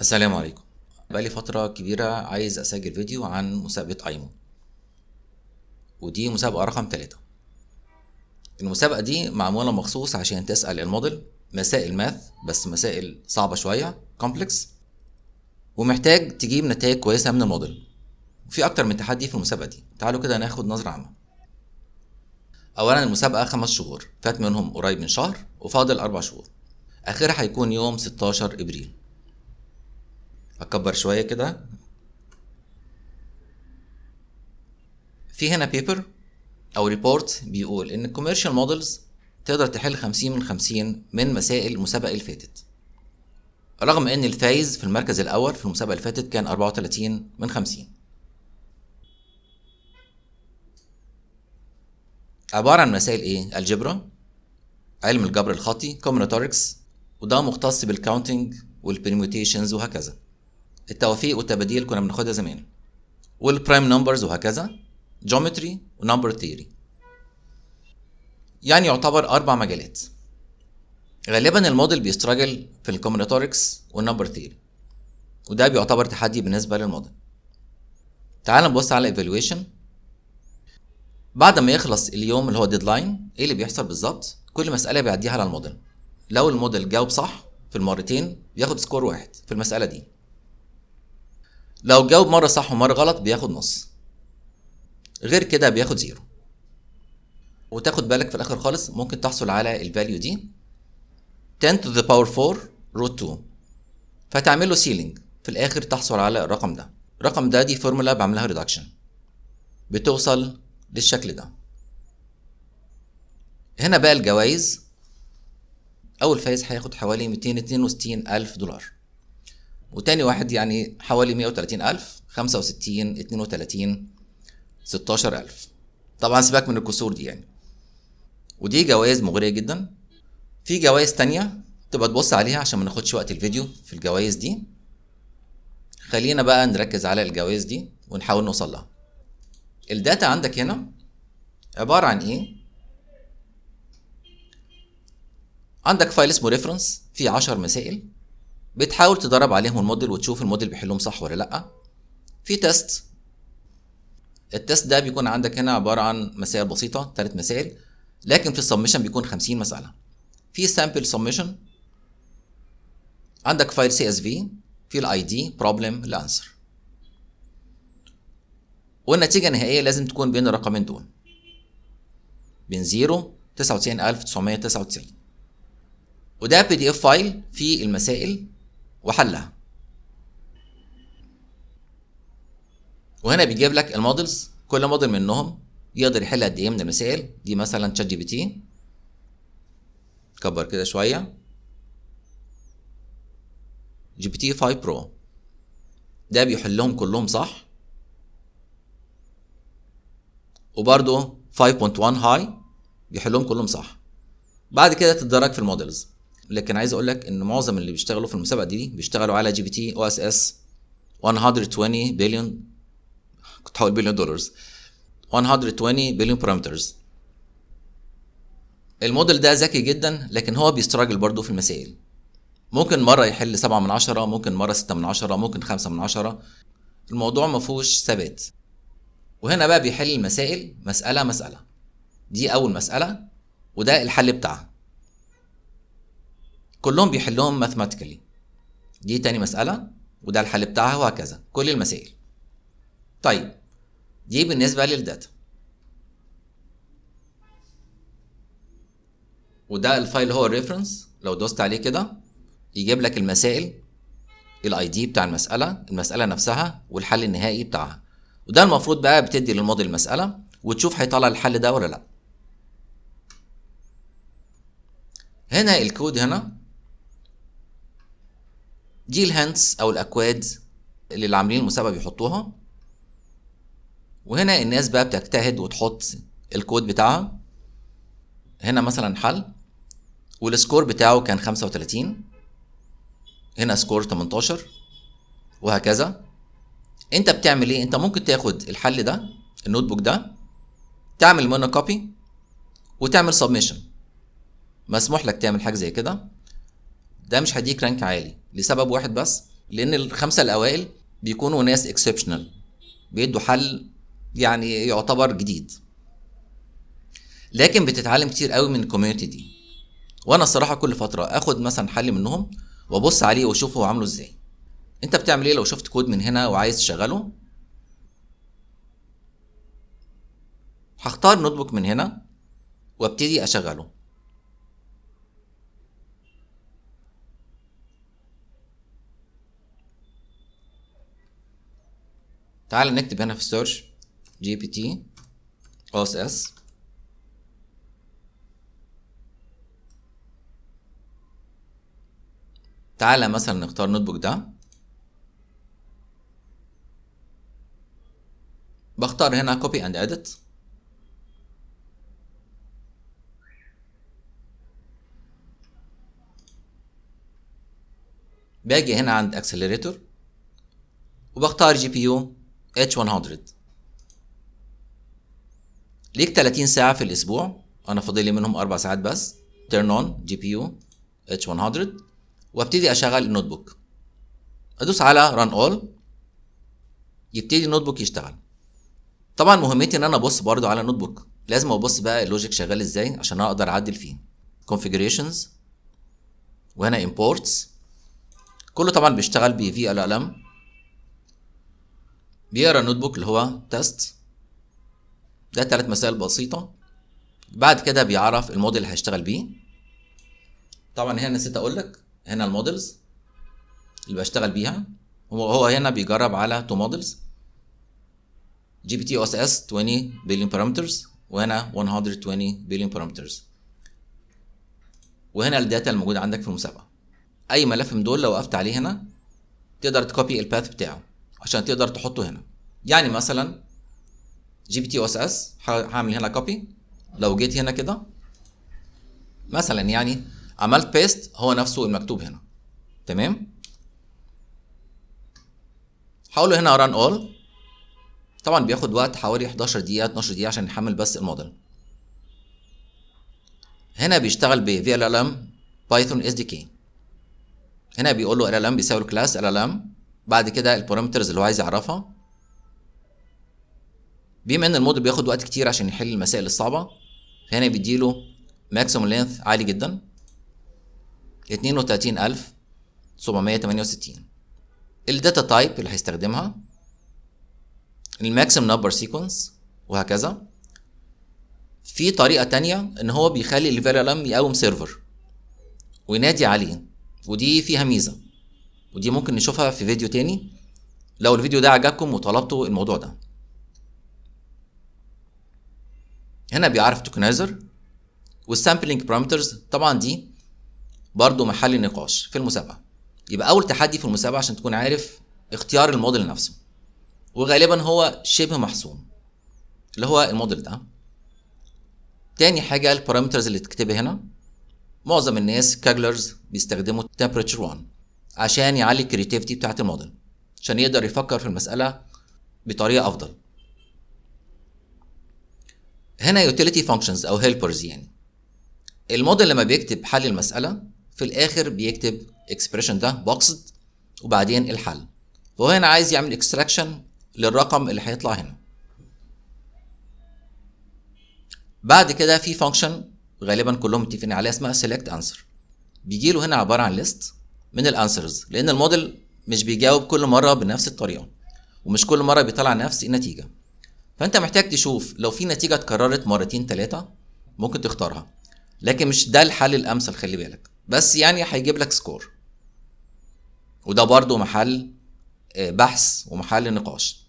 السلام عليكم. بقالي فترة كبيرة عايز أسجل فيديو عن مسابقة ايمو، ودي مسابقة رقم 3. المسابقة دي معمولة مخصوص عشان تسأل الموديل مسائل ماث، بس مسائل صعبة شوية كومبلكس، ومحتاج تجيب نتائج كويسة من الموديل. في أكتر من تحدي في المسابقة دي، تعالوا كده ناخد نظرة عامة. أولا المسابقة 5 شهور، فات منهم قريب من شهر وفاضل 4 شهور. آخرها هيكون يوم 16 إبريل. أكبر شوية كده. في هنا بيبر او ريبورت بيقول ان الكوميرشال مودلز تقدر تحل 50 من 50 من مسائل المسابقه اللي فاتت، رغم ان الفايز في المركز الاول في المسابقه اللي فاتت كان 34 من 50. عباره عن مسائل ايه؟ الجبرا، علم الجبر الخطي، كومبيناتوركس، وده مختص بالكاونتنج والبريموتيشنز وهكذا، التوافيق والتباديل كنا بناخدها زمان، والبرايم نمبرز وهكذا، جيومتري ونمبر ثيوري. يعني يعتبر 4 مجالات. غالبا الموديل بيستراجل في الكومبيناتوركس والنمبر ثيوري، وده بيعتبر تحدي بالنسبه للموديل. تعال نبص على ايفالويشن. بعد ما يخلص اليوم اللي هو ديدلاين، ايه اللي بيحصل بالظبط؟ كل مساله بيعديها على الموديل. لو الموديل جاوب صح في المرتين بياخد سكور 1 في المساله دي. لو جاوب مره صح ومره غلط بياخد نص، غير كده بياخد 0. وتاخد بالك في الاخر خالص ممكن تحصل على الفاليو دي 10 to the power 4 root 2، فتعمل له سيلينج في الاخر تحصل على الرقم ده. الرقم ده دي فورمولا بعملها ريدكشن بتوصل بالشكل ده. هنا بقى الجوائز. اول فايز هياخد حوالي 262 الف دولار، وتاني واحد يعني حوالي 130 الف، 65 32 16 الف. طبعا سيبك من الكسور دي يعني. ودي جوائز مغرية جدا. في جوائز تانية تبقى تبص عليها عشان ما ناخدش وقت الفيديو في الجوائز دي. خلينا بقى نركز على الجوائز دي ونحاول نوصل لها. الداتا عندك هنا عبارة عن ايه؟ عندك فايل اسمه ريفرنس فيه 10 مسائل، بتحاول تدرب عليهم الموديل وتشوف الموديل بيحلهم صح ولا لا. في تيست. التيست ده بيكون عندك هنا عبارة عن مسائل بسيطة، 3 مسائل، لكن في السبمشن بيكون 50 مسألة. في سامبل سبمشن. عندك فايل CSV في الاي دي بروبلم الانسر، والنتيجة النهائية لازم تكون بين الرقمين دول، بين 0 99999. وده PDF فايل فيه المسائل وحلها. وهنا بيجيب لك المودلز، كل موديل منهم يقدر يحل قد ايه من المسائل دي. مثلا تشات جي بي تي، كبر كده شويه، جي بي تي 5 برو ده بيحلهم كلهم صح. وبرده 5.1 هاي بيحلهم كلهم صح. بعد كده تتدرج في المودلز. لكن عايز اقول لك ان معظم اللي بيشتغلوا في المسابقه دي بيشتغلوا على جي بي تي او اس اس 120 بليون، كنت هقول بليون دولار، 120 بليون بارامترز. الموديل ده ذكي جدا، لكن هو بيستراجل برضه في المسائل. ممكن مرة يحل 7 من 10، ممكن مرة 6 من 10، ممكن 5 من 10. الموضوع مفهوش ثبات. وهنا بقى بيحل المسائل مسألة مسألة. دي أول مسألة وده الحل بتاعها، كلهم بيحلهم ماثماتيكالي. دي تاني مسألة وده الحل بتاعها، وهكذا كل المسائل. طيب دي بالنسبة للداتا. وده الفايل هو الريفرنس، لو دوست عليه كده يجيب لك المسائل، الاي دي بتاع المسألة نفسها والحل النهائي بتاعها. وده المفروض بقى بتدي للموديل المسألة وتشوف هيطلع الحل ده ولا لا. هنا الكود، هنا دي الهنتس او الاكواد اللي عاملين المسابقة بيحطوها. وهنا الناس بقى بتجتهد وتحط الكود بتاعها. هنا مثلا حل والسكور بتاعه كان 35، هنا سكور 18، وهكذا. انت بتعمل ايه؟ انت ممكن تاخد الحل ده، النوت بوك ده، تعمل منه كوبي وتعمل سبمشن. مسموح لك تعمل حاجه زي كده. ده مش هيديك رانك عالي لسبب واحد بس، لان الخمسه الاوائل بيكونوا ناس اكسبشنال، بيدوا حل يعني يعتبر جديد، لكن بتتعلم كتير قوي من الكوميونتي دي. وانا الصراحه كل فتره اخد مثلا حل منهم وابص عليه واشوفه هو عامله ازاي. انت بتعمل ايه لو شفت كود من هنا وعايز تشغله؟ هختار نوت بوك من هنا وابتدي اشغله. تعال نكتب هنا في السيرش GPT OSS. تعالى مثلا نختار نوت بوك ده، بختار هنا copy and edit. باجي هنا عند accelerator وبختار GPU H100. ليك 30 ساعة في الأسبوع، أنا فاضل لي منهم 4 ساعات بس. turn on GPU H100 وابتدي أشغل النوت بوك. أدوس على run all، يبتدي النوت بوك يشتغل. طبعا مهمتي إن أنا أبص برضو على النوت بوك، لازم أبص بقى اللوجيك شغال إزاي عشان أقدر أعدل فيه. configurations وهنا imports، كله طبعا بيشتغل ب VLLM. بيقرا النوت بوك اللي هو تيست، ده 3 مسائل بسيطة. بعد كده بيعرف الموديل اللي هيشتغل بيه. طبعا هنا نسيت اقول لك هنا المودلز اللي بشتغل بيها. هو هنا بيجرب على 2 مودلز، GPT OSS 20 billion parameters وهنا 120 billion parameters. وهنا الداتا الموجودة عندك في المسابقة. اي ملف من دول لو وقفت عليه هنا تقدر تكوبي الباث بتاعه عشان تقدر تحطه هنا. يعني مثلا GPT OSS هعمل هنا كوبي، لو جيت هنا كده مثلا يعني عملت بيست هو نفسه المكتوب هنا. تمام، هقوله هنا run all. طبعا بياخد وقت حوالي 11 دقيقة 12 دقيقة عشان يحمل بس الموديل. هنا بيشتغل ب VLLM Python SDK. هنا بيقول له LLM بيساوي الكلاس LLM، بعد كده البارامترز اللي هو عايز يعرفها. بما ان الموديل بياخد وقت كتير عشان يحل المسائل الصعبة، فهنا بيديله ماكسيموم لينث عالي جدا 32768. الداتا تايب اللي هيستخدمها، الماكسيمم نمبر سيكونس، وهكذا. في طريقة تانية ان هو بيخلي ال VLLM يقوم سيرفر وينادي عليه، ودي فيها ميزة، ودي ممكن نشوفها في فيديو تاني لو الفيديو ده عجبكم وطلبتوا الموضوع ده. هنا بيعرف توكنايزر والسامبلينج بارامترز. طبعا دي برضو محل نقاش في المسابقة، يبقى اول تحدي في المسابقة عشان تكون عارف اختيار الموديل نفسه، وغالبا هو شبه محسوم اللي هو الموديل ده. تاني حاجة البارامترز اللي تكتبها هنا، معظم الناس كاجلرز بيستخدموا temperature 1 عشان يعلي الكريتيفيتي بتاعت الموديل، عشان يقدر يفكر في المسألة بطريقة أفضل. هنا utility functions أو helpers، يعني الموديل لما بيكتب حل المسألة في الآخر بيكتب expression ده boxed وبعدين الحل، فهو هنا عايز يعمل extraction للرقم اللي هيطلع هنا. بعد كده في function غالبا كلهم متفقين عليها اسمها select answer، بيجيله هنا عبارة عن list من الانسرز، لأن الموديل مش بيجاوب كل مرة بنفس الطريقة ومش كل مرة بيطلع نفس النتيجة، فأنت محتاج تشوف لو في نتيجة اتكررت مرتين 3 ممكن تختارها، لكن مش ده الحل الأمثل، خلي بالك، بس يعني هيجيب لك سكور، وده برضو محل بحث ومحل نقاش.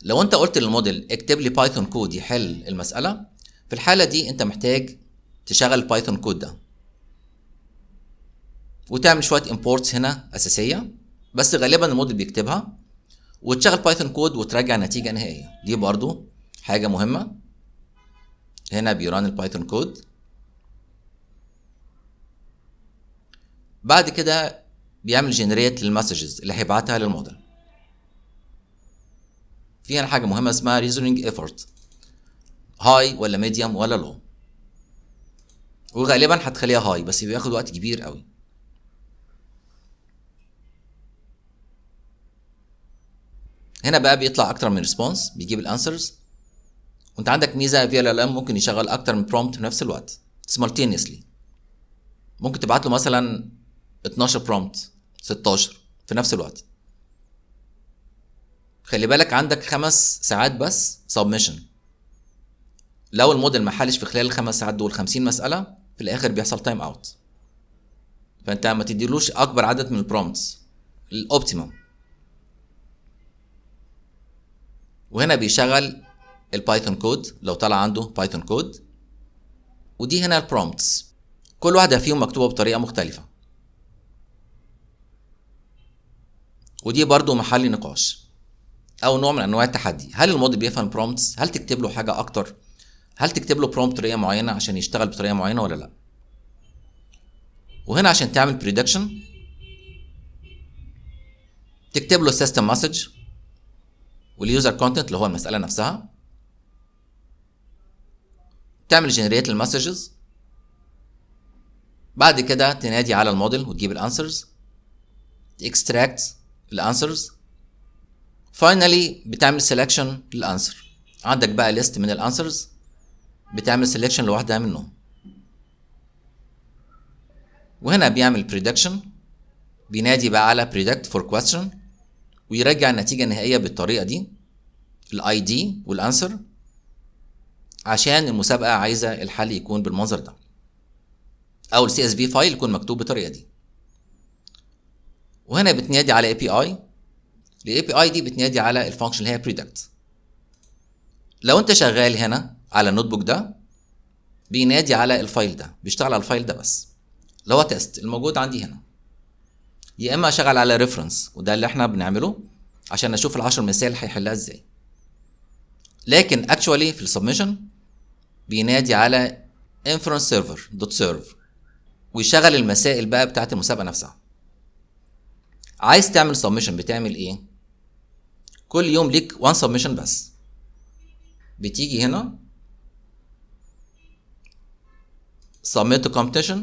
لو أنت قلت للموديل اكتب لي بايثون كود يحل المسألة، في الحالة دي أنت محتاج تشغل بايثون كود ده وتعمل شوية imports هنا أساسية، بس غالبا الموديل بيكتبها، وتشغل بايثون كود وتراجع نتيجة نهائية، دي برضو حاجة مهمة. هنا بيران البايثون كود. بعد كده بيعمل جنريت للمسجز اللي هيبعتها للموديل. في هنا حاجة مهمة اسمها reasoning effort، هاي ولا ميديوم ولا لو، وغالبا هتخليها هاي بس بياخد وقت كبير قوي. هنا بقى بيطلع اكتر من ريسبونس، بيجيب الانسرز. وانت عندك ميزه في ال ام ممكن يشغل اكتر من برومبت في نفس الوقت simultaneously. ممكن تبعت له مثلا 12 برومبت 16 في نفس الوقت. خلي بالك عندك 5 ساعات بس سبمشن. لو الموديل ما حلش في خلال ال5 ساعات دول 50 مساله، في الاخر بيحصل تايم اوت. فانت ما تديلوش اكبر عدد من البرومبتس، الاوبتيمم. وهنا بيشغل البايثون كود لو طلع عنده بايثون كود. ودي هنا البرومبتس، كل واحده فيهم مكتوبه بطريقه مختلفه. ودي برضو محل نقاش او نوع من انواع التحدي. هل الموديل بيفهم برومبتس؟ هل تكتب له حاجه اكتر؟ هل تكتب له برومبت بطريقه معينه عشان يشتغل بطريقه معينه ولا لا؟ وهنا عشان تعمل بريدكشن تكتب له سيستم مسج واليوزر كونتنت اللي هو المساله نفسها، تعمل جنريت للمسجز. بعد كده تنادي على الموديل وتجيب الانسرز، تكستراكت الانسرز. فاينالي بتعمل سيلكشن للانسر. عندك بقى ليست من الانسرز، بتعمل سيلكشن لواحده منهم. وهنا بيعمل بريدكشن، بينادي بقى على predict for question ويرجع النتيجه النهائيه بالطريقه دي، الاي دي والانسر، عشان المسابقه عايزه الحل يكون بالمنظر ده، او السي اس في فايل يكون مكتوب بالطريقه دي. وهنا بتنادي على اي بي اي. الاي بي اي دي بتنادي على الفانكشن اللي هي predict. لو انت شغال هنا على النوت بوك ده بينادي على الفايل ده، بيشتغل على الفايل ده بس اللي هو تيست الموجود عندي هنا. يا اما اشغل على ريفرنس، وده اللي احنا بنعمله عشان نشوف ال10 مثال هيحلها ازاي. لكن اكشوالي في السبمشن بينادي على inference server دوت سيرف ويشغل المسائل بقى بتاعت المسابقه نفسها. عايز تعمل سبمشن بتعمل ايه؟ كل يوم ليك 1 سبمشن بس. بتيجي هنا submit to competition،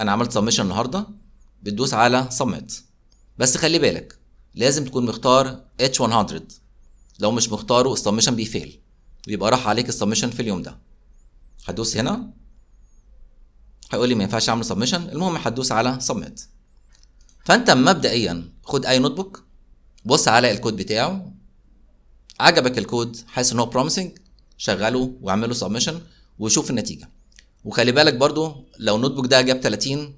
انا عملت سبمشن النهارده، بتدوس على submit. بس خلي بالك لازم تكون مختار H100، لو مش مختاره السبمشن بيفيل ويبقى راح عليك السبمشن في اليوم ده. هتدوس هنا هيقول لي ما ينفعش اعمل سبمشن، المهم هتدوس على submit. فانت مبدئيا خد اي نوت بوك، بص على الكود بتاعه، عجبك الكود حاسس ان هو بروميسنج، شغله واعمله سبمشن وشوف النتيجه. وخلي بالك برضو لو النوت بوك ده جاب 30،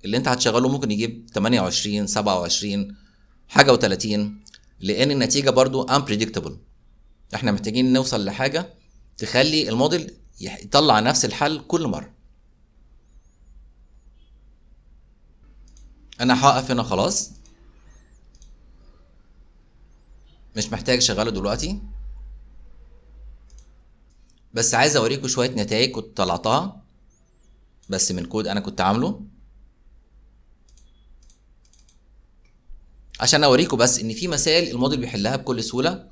اللي انت هتشغله ممكن يجيب 28 27 حاجه و30، لان النتيجه برضو unpredictable. احنا محتاجين نوصل لحاجه تخلي الموديل يطلع نفس الحل كل مره. انا هوقف هنا خلاص، مش محتاج اشغله دلوقتي، بس عايز اوريكم شويه نتائج كنت طلعتها بس من كود انا كنت عامله، عشان اوريكم بس ان في مسائل الموديل بيحلها بكل سهوله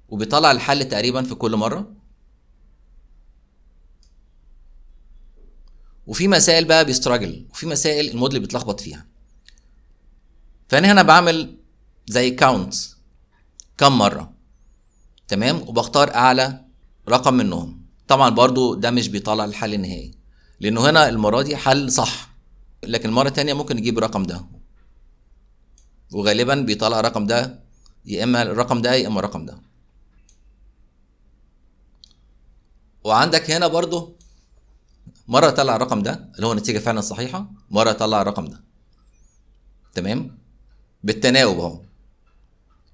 وبيطلع الحل تقريبا في كل مره، وفي مسائل بقى بيستراجل، وفي مسائل الموديل بيتلخبط فيها. فانا هنا بعمل زي كاونت كم مره، تمام، وبختار اعلى رقم منهم. طبعا برضو ده مش بيطلع الحل النهائي، لانه هنا المره دي حل صح، لكن مره تانية ممكن يجيب الرقم ده، وغالبا بيطلع الرقم ده، يا اما الرقم ده يا اما الرقم ده. وعندك هنا برضو مره طلع الرقم ده اللي هو النتيجه فعلا صحيحه، مره طلع الرقم ده، تمام، بالتناوب اهو.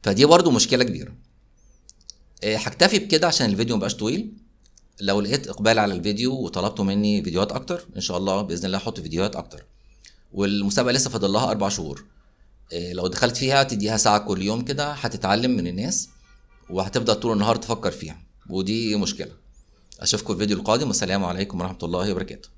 فدي برضو مشكله كبيره. هكتفي بكده عشان الفيديو مبقاش طويل. لو لقيت اقبال على الفيديو وطلبتوا مني فيديوهات اكتر ان شاء الله باذن الله هحط فيديوهات اكتر. والمسابقه لسه فاضل لها 4 شهور، لو دخلت فيها تديها ساعه كل يوم كده هتتعلم من الناس وهتفضل طول النهار تفكر فيها، ودي مشكله. اشوفكم الفيديو القادم والسلام عليكم ورحمه الله وبركاته.